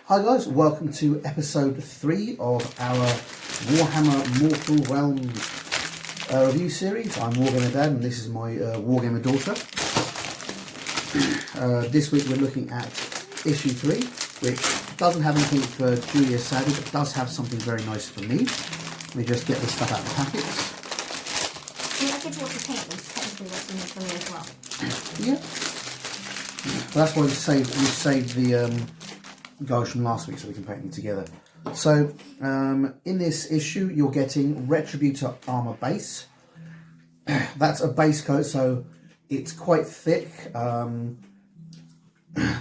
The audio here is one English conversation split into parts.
Hi guys, welcome to episode 3 of our Warhammer Mortal Realms review series. I'm Wargamer Dad and this is my Wargamer daughter. This week we're looking at issue 3, which doesn't have anything for Julia sadly, but does have something very nice for me. Let me just get the stuff out of the packets. Yeah, I get what the paint is technically what's in it for me as well. Yeah. Well, that's why we saved the guys from last week so we can paint them together. So in this issue you're getting Retributor Armour Base. That's a base coat, so it's quite thick, but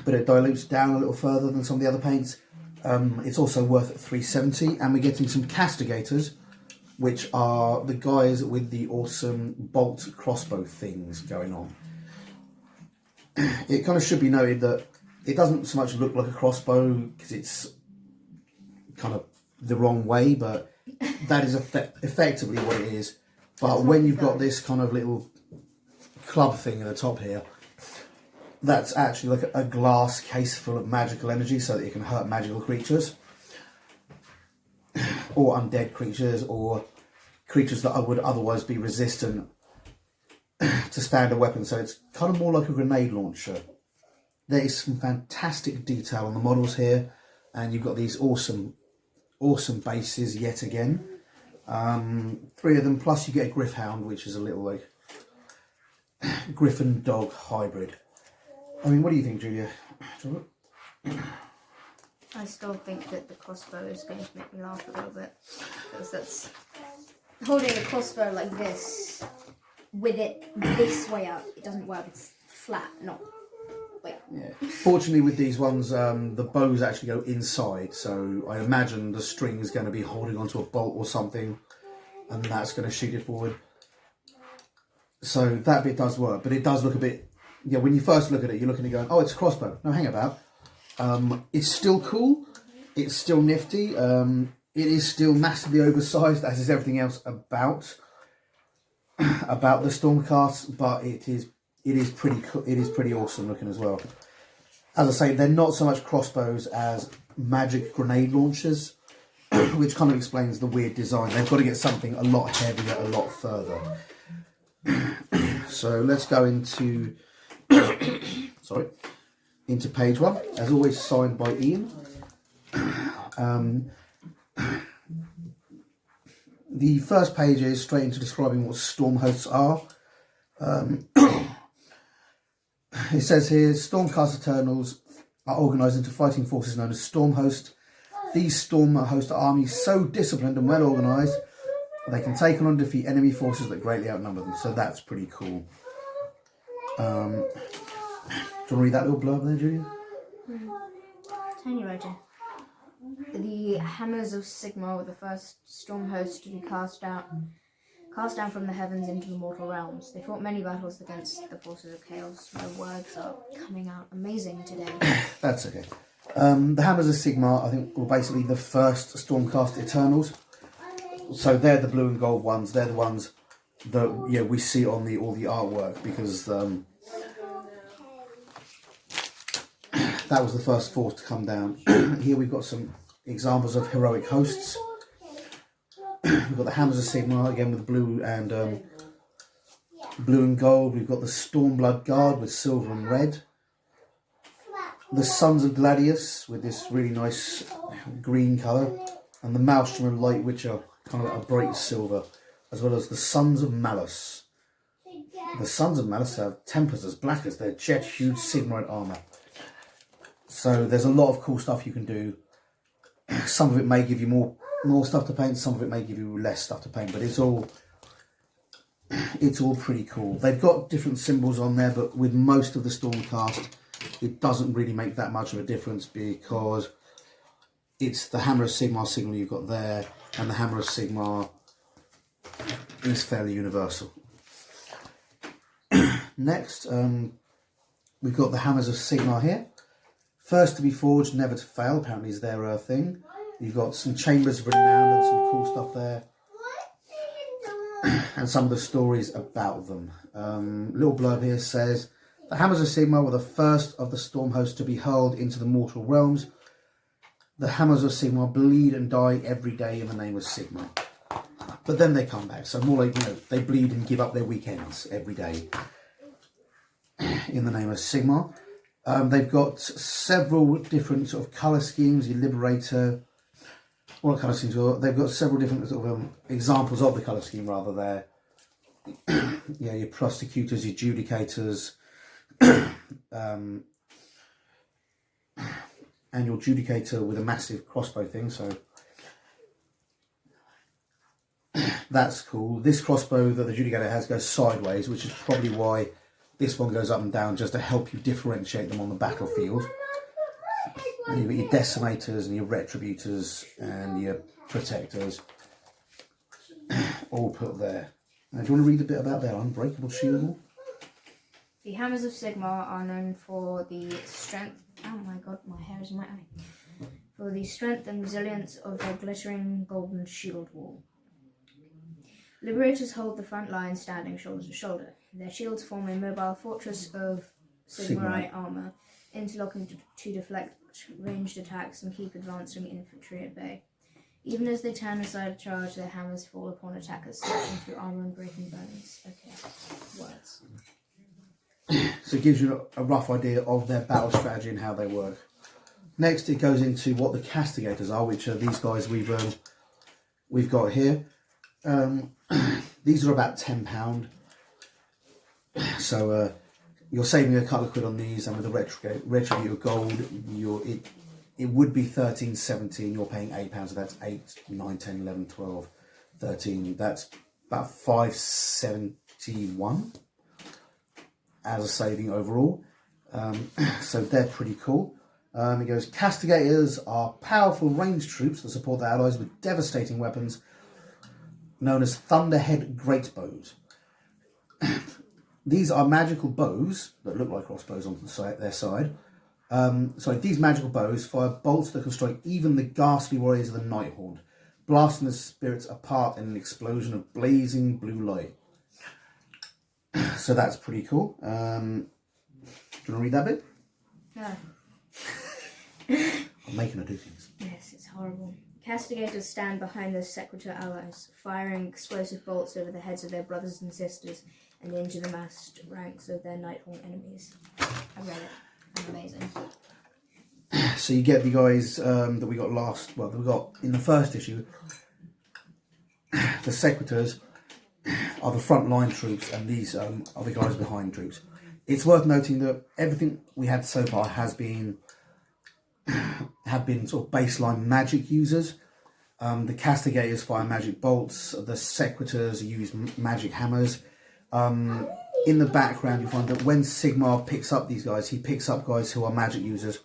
it dilutes down a little further than some of the other paints. It's also worth $3.70, and we're getting some Castigators, which are the guys with the awesome bolt crossbow things going on. It kind of should be noted that it doesn't so much look like a crossbow because it's kind of the wrong way, but that is effectively what it is. But when you've got this kind of little club thing at the top here, that's actually like a glass case full of magical energy so that it can hurt magical creatures or undead creatures or creatures that would otherwise be resistant to standard weapons. So it's kind of more like a grenade launcher. There is some fantastic detail on the models here, and you've got these awesome bases yet again. 3 of them, plus you get a Griffhound, which is a little like Griffin dog hybrid. I mean, what do you think, Julia? I still think that the crossbow is going to make me laugh a little bit, because that's holding a crossbow like this with it this way up. It doesn't work. It's flat, not. Yeah. Fortunately with these ones, the bows actually go inside, so I imagine the string is going to be holding onto a bolt or something, and that's going to shoot it forward. So that bit does work, but it does look a bit, yeah, when you first look at it, you're looking at it going, oh, it's a crossbow. No, hang about. It's still cool, it's still nifty, it is still massively oversized, as is everything else about the Stormcast, but it is pretty awesome looking as well. As I say, they're not so much crossbows as magic grenade launchers, which kind of explains the weird design. They've got to get something a lot heavier, a lot further. So let's go into into page 1, as always signed by Ian. The first page is straight into describing what storm hosts are. It says here, Stormcast Eternals are organised into fighting forces known as Storm Host. These Storm Host armies so disciplined and well organised, they can take on and defeat enemy forces that greatly outnumber them. So that's pretty cool. Do you want to read that little blurb there, Julia? Tiny writer. The hammers of Sigma were the first storm hosts to be cast down from the heavens into the mortal realms. They fought many battles against the forces of chaos. My words are coming out amazing today. That's okay. The hammers of Sigma, I think, were basically the first Stormcast Eternals. So they're the blue and gold ones. They're the ones that we see on all the artwork, because that was the first force to come down. Here we've got some examples of heroic hosts. We've got the hammers of Sigma again with blue and gold. We've got the Stormblood Guard with silver and red. The Sons of Gladius with this really nice green colour, and the Maelstrom of Light, which are kind of a bright silver, as well as the Sons of Malice. The Sons of Malice have tempers as black as their jet-hued Sigmarite armour. So there's a lot of cool stuff you can do. Some of it may give you more stuff to paint, some of it may give you less stuff to paint, but it's all pretty cool. They've got different symbols on there, but with most of the Stormcast, it doesn't really make that much of a difference, because it's the Hammer of Sigma signal you've got there, and the Hammer of Sigma is fairly universal. Next, we've got the Hammers of Sigma here. First to be forged, never to fail, apparently is their thing. You've got some chambers of renown and some cool stuff there. And some of the stories about them. Little blurb here says, the Hammers of Sigma were the first of the storm hosts to be hurled into the mortal realms. the Hammers of Sigmar bleed and die every day in the name of Sigmar. But then they come back. So more like, they bleed and give up their weekends every day in the name of Sigmar. They've got several different sort of colour schemes. Your Liberator, what colour schemes? They've got several different sort of examples of the colour scheme rather there. Your Prosecutors, your Judicators, and your Judicator with a massive crossbow thing, so that's cool. This crossbow that the Judicator has goes sideways, which is probably why this one goes up and down, just to help you differentiate them on the battlefield. And you've got your Decimators and your Retributors and your Protectors all put there. Now, do you want to read a bit about their unbreakable shield? The Hammers of Sigmar are known for the strength... Oh my god, my hair is in my eye. For the strength and resilience of their glittering golden shield wall. Liberators hold the front line standing shoulder to shoulder. Their shields form a mobile fortress of Sigmarite armour, interlocking to deflect ranged attacks and keep advancing infantry at bay. Even as they turn aside a charge, their hammers fall upon attackers, slashing through armour and breaking bones. Okay, words. So it gives you a rough idea of their battle strategy and how they work. Next, it goes into what the Castigators are, which are these guys we've got here. These are about £10. So you're saving a couple of quid on these, and with the Retributor Gold, it would be 13.70. You're paying £8, so that's 8, 9, 10, 11, 12, 13. That's about 5.71 as a saving overall. So they're pretty cool. It goes, Castigators are powerful ranged troops that support their allies with devastating weapons known as Thunderhead Greatbows. These are magical bows that look like crossbows on their side. These magical bows fire bolts that can strike even the ghastly warriors of the Nighthaunt, blasting the spirits apart in an explosion of blazing blue light. So that's pretty cool. Do you want to read that bit? No. I'm making her do things. Yes, it's horrible. Castigators stand behind their Sequitur allies, firing explosive bolts over the heads of their brothers and sisters and into the massed ranks of their Nighthaunt enemies. I read it. Amazing. So you get the guys that we got that we got in the first issue. The Sequiturs are the front line troops, and these are the guys behind troops. It's worth noting that everything we had so far have been sort of baseline magic users. The Castigators fire magic bolts. The Sequiturs use magic hammers. In the background, you find that when Sigmar picks up these guys, he picks up guys who are magic users,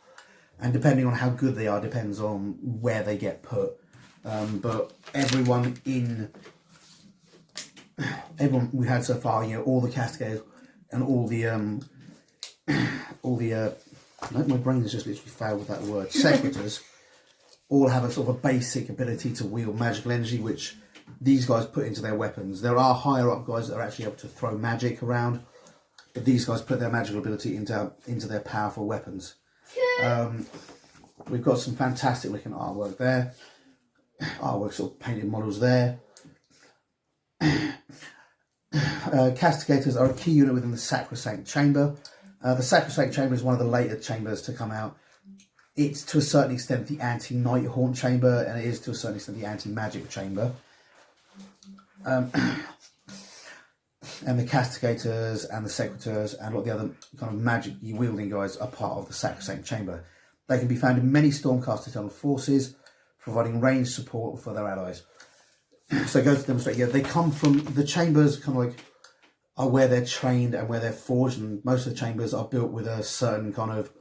and depending on how good they are, depends on where they get put. But everyone we had so far, all the Castigators and all the my brain has just literally failed with that word. Sequiturs all have a sort of a basic ability to wield magical energy, which these guys put into their weapons. There are higher up guys that are actually able to throw magic around, but these guys put their magical ability into their powerful weapons. We've got some fantastic looking artwork there. Artwork sort of painted models there. Castigators are a key unit within the Sacrosanct Chamber. The Sacrosanct Chamber is one of the later chambers to come out. It's to a certain extent the anti-Nighthaunt chamber, and it is to a certain extent the anti-magic chamber. And the Castigators and the Sequiturs and a lot of the other kind of magic wielding guys are part of the Sacrosanct Chamber. They can be found in many Stormcast Eternal forces, providing ranged support for their allies. So it goes to demonstrate, they come from the chambers, kind of like are where they're trained and where they're forged, and most of the chambers are built with a certain kind of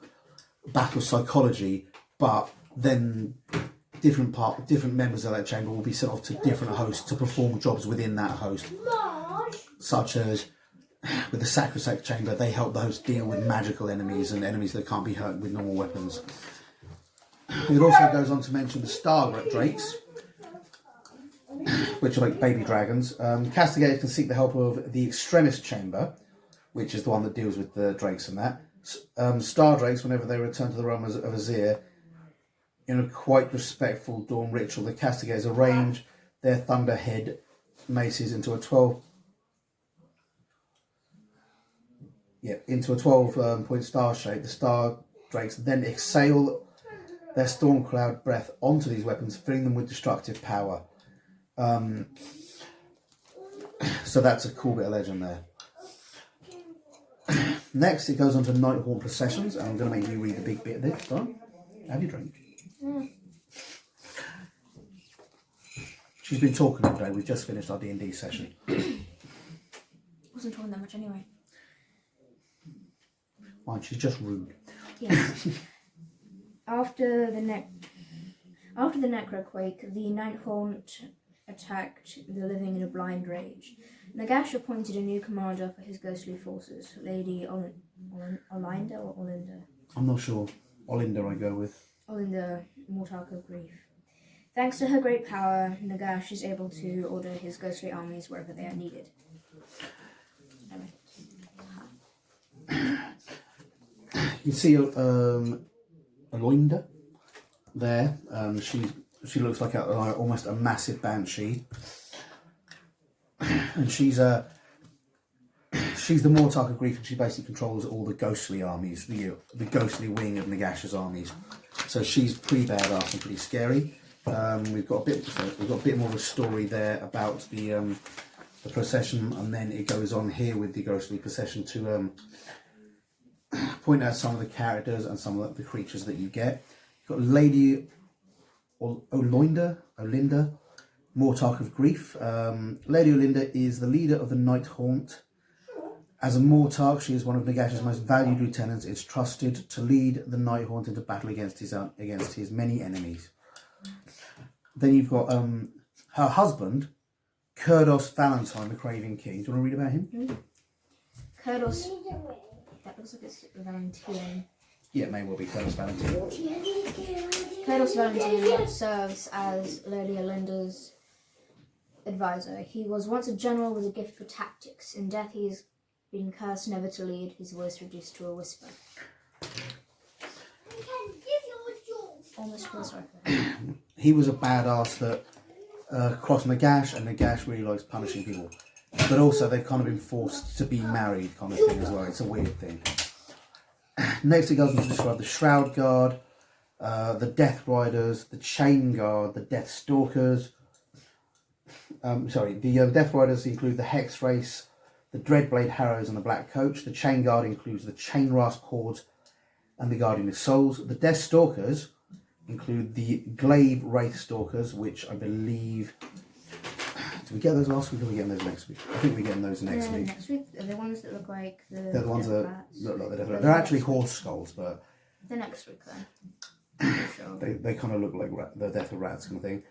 battle psychology, but then different members of that chamber will be sent off to different hosts to perform jobs within that host, such as with the Sacrosanct Chamber, they help the host deal with magical enemies and enemies that can't be hurt with normal weapons. It also goes on to mention the Star Drakes, which are like baby dragons. Castigators can seek the help of the Extremist Chamber, which is the one that deals with the drakes and that. Star Drakes, whenever they return to the realm of Azir, in a quite respectful dawn ritual, the castigators arrange their thunderhead maces into a 12 point star shape. The star drakes then exhale their storm cloud breath onto these weapons, filling them with destructive power. So that's a cool bit of legend there. Next, it goes on to Nighthawk processions, and I'm going to make you read the big bit of this. Right? Have your drink. She's been talking all day. We've just finished our D&D session. Wasn't talking that much anyway. Fine, she's just rude. Yes. After the necroquake, the Night Haunt attacked the living in a blind rage. Nagash appointed a new commander for his ghostly forces, Lady Olinda or Olinda? I'm not sure. Olinda I go with. Olinda, Mortark of Grief. Thanks to her great power, Nagash is able to order his ghostly armies wherever they are needed. You see Olinda there. She looks like almost a massive banshee. And she's the Mortark of Grief, and she basically controls all the ghostly armies, the ghostly wing of Nagash's armies. So she's pretty badass and pretty scary. We've got a bit more of a story there about the procession, and then it goes on here with the ghostly procession to point out some of the characters and some of the creatures that you get. You've got Lady Olinda, Mortark of Grief. Lady Olinda is the leader of the Night Haunt. As a Mortark, she is one of Nagash's most valued lieutenants. It's trusted to lead the Night Haunt into battle against his many enemies. Then you've got her husband, Kurdos Valentine, the Craving King. Do you want to read about him? Kurdos. That looks like it's Valentine. Yeah, it may well be Kurdos Valentine. Kurdos Valentine serves as Lady Olinda's advisor. He was once a general with a gift for tactics. In death, he has been cursed never to lead, his voice reduced to a whisper. Almost feel sorry for him. He was a badass that crossed Nagash, and Nagash really likes punishing people. But also, they've kind of been forced to be married, kind of thing as well. It's a weird thing. Next, it goes on to describe the Shroud Guard, the Death Riders, the Chain Guard, the Death Stalkers. The Death Riders include the Hex Race, the Dreadblade Harrows, and the Black Coach. The Chain Guard includes the Chain Rasp Horde and the Guardian of Souls. The Death Stalkers include the Glaive Wraith Stalkers, which I believe... Did we get those last week, or are we getting those next week? I think we're getting those next week. Next week, they're the ones that look like the... They're the ones that look like the Death Rats. They're actually horse skulls, but... They're next week, then. Sure. They kind of look like the Death of Rats kind of thing.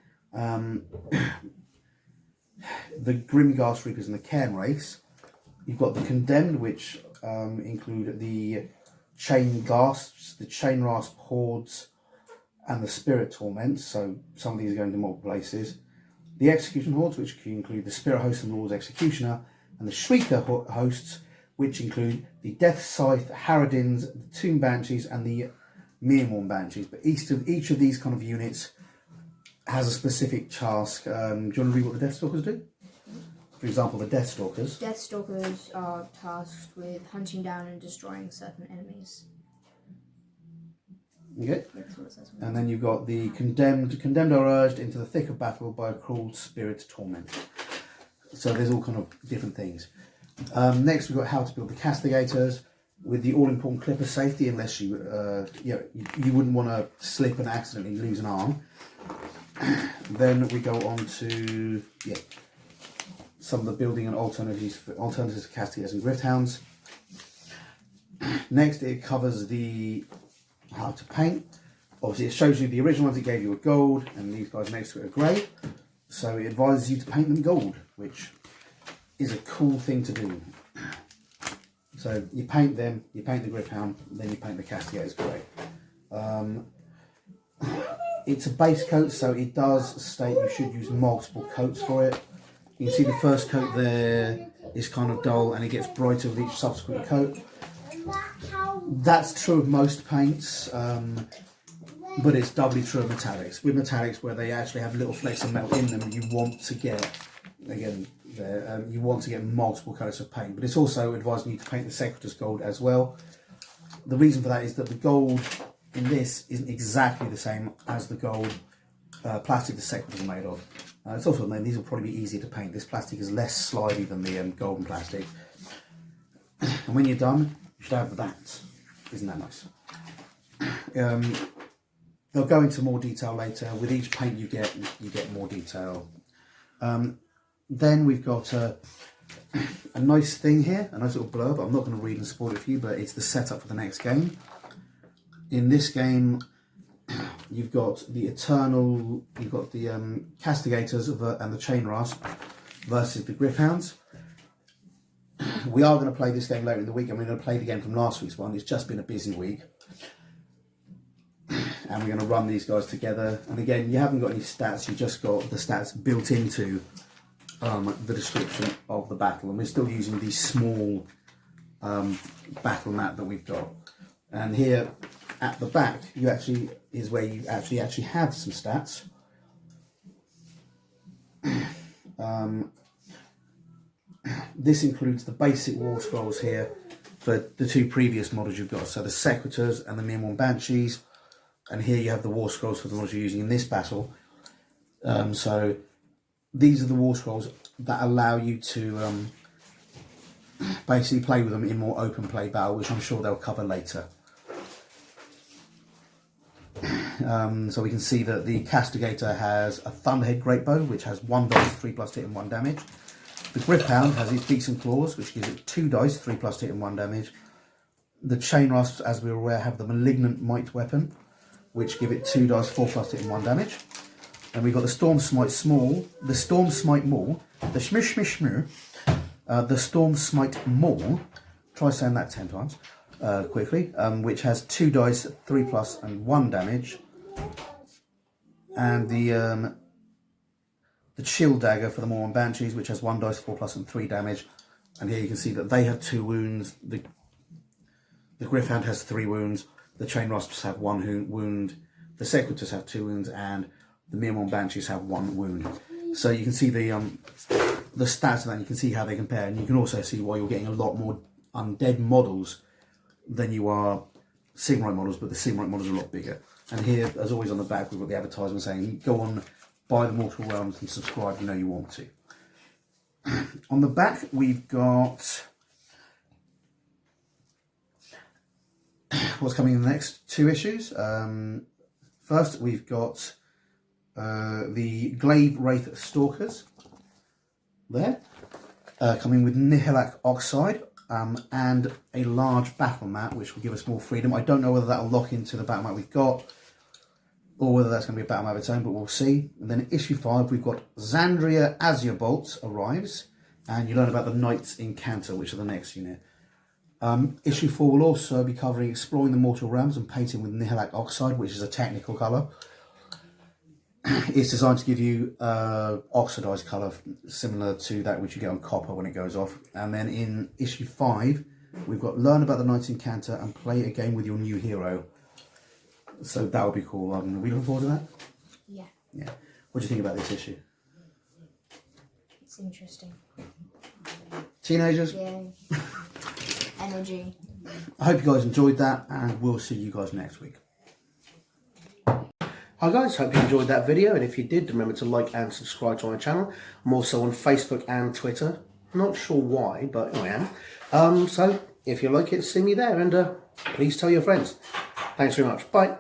The Grimghast Reapers and the Cairn Race. You've got the Condemned, which include the Chain Gasps, the Chain Rasp Hordes, and the Spirit Torments. So some of these are going to multiple places. The Execution Hordes, which include the Spirit Host and Lord's Executioner, and the Shrieker Hosts, which include the Death Scythe, Harridans, the Tomb Banshees, and the Mirmorn Banshees. But each of these kind of units has a specific task. Do you want to read what the Death Stalkers do? For example, the Death Stalkers. Death Stalkers are tasked with hunting down and destroying certain enemies. Okay. And then you've got the Condemned. Condemned are urged into the thick of battle by a cruel spirit torment. So there's all kind of different things. Next, we've got how to build the Castigators with the all-important clip of safety, unless you wouldn't want to slip and accidentally lose an arm. Then we go on to some of the building and alternatives for Castigators and Grifthounds. Next, it covers the how to paint. Obviously, it shows you the original ones. It gave you a gold, and these guys next to it are grey. So it advises you to paint them gold, which is a cool thing to do. So you paint them, you paint the Griffhound, then you paint the Castigators grey. It's a base coat, so it does state you should use multiple coats for it. You can see the first coat there is kind of dull, and it gets brighter with each subsequent coat. That's true of most paints. but it's doubly true of metallics. With metallics, where they actually have little flakes of metal in them, you want to get, again, you want to get multiple colours of paint. But it's also advising you to paint the Secretors gold as well. The reason for that is that the gold in this isn't exactly the same as the gold plastic the Secretors are made of. It's also known these will probably be easier to paint. This plastic is less slidey than the golden plastic. And when you're done, you should have that. Isn't that nice? They'll go into more detail later. With each paint you get more detail. Then we've got a nice thing here, a nice little blurb. I'm not going to read and spoil it for you, but it's the setup for the next game. In this game, you've got the Eternal, you've got the Castigators and the Chain Rasp versus the Griffhounds. We are going to play this game later in the week, and we're going to play the game from last week's one. It's just been a busy week. And we're going to run these guys together. And again, you haven't got any stats, you just got the stats built into the description of the battle. And we're still using the small battle map that we've got. And here at the back, is where you actually have some stats. This includes the basic war scrolls here for the two previous models you've got. So the Secretors and the Mirmorn Banshees. And here you have the war scrolls for the models you're using in this battle. So these are the war scrolls that allow you to basically play with them in more open play battle, which I'm sure they'll cover later. So we can see that the Castigator has a Thunderhead Greatbow, which has 1 dice, 3 plus hit and 1 damage. The Griffhound has its Beaks and Claws, which gives it 2 dice, 3 plus hit and 1 damage. The Chain Rasps, as we're aware, have the Malignant Might weapon, which give it 2 dice, 4 plus hit and 1 damage. And we've got the Storm Smite Small, the Storm Smite Maul, the Shmish Shmish Shmoo, the Storm Smite Maul, try saying that 10 times quickly, which has 2 dice, 3 plus and 1 damage. And the Chill Dagger for the Mirmorn Banshees, which has 1 dice, 4 plus and 3 damage. And here you can see that they have 2 wounds, the Griffhound has 3 wounds, the Chain Rasps have 1 wound, the Secretors have 2 wounds, and the Mirmorn Banshees have 1 wound. So you can see the stats of that, and you can see how they compare, and you can also see why you're getting a lot more undead models than you are Sigmarite models, but the Sigmarite models are a lot bigger. And here, as always on the back, we've got the advertisement saying, go on, buy the Mortal Realms and subscribe, you know you want to. On the back, we've got what's coming in the next 2 issues. First, we've got the Glaive Wraith Stalkers there, coming with Nihilak Oxide and a large battle mat, which will give us more freedom. I don't know whether that will lock into the battle mat we've got, or whether that's going to be a battle map of its own, but we'll see. And then in issue 5, we've got Xandria Azure Bolt arrives, and you learn about the Knights in Cantor, which are the next unit. Issue 4 will also be covering Exploring the Mortal Realms and painting with Nihilak Oxide, which is a technical colour. It's designed to give you oxidised colour, similar to that which you get on copper when it goes off. And then in issue 5, we've got Learn about the Knights in Cantor and play a game with your new hero. So that would be cool. Are we looking forward to that? Yeah. Yeah. What do you think about this issue? It's interesting. Teenagers? Yeah. Energy. I hope you guys enjoyed that, and we'll see you guys next week. Hi guys, hope you enjoyed that video, and if you did, remember to like and subscribe to my channel. I'm also on Facebook and Twitter. I'm not sure why, but I am. So if you like it, see me there, and please tell your friends. Thanks very much. Bye.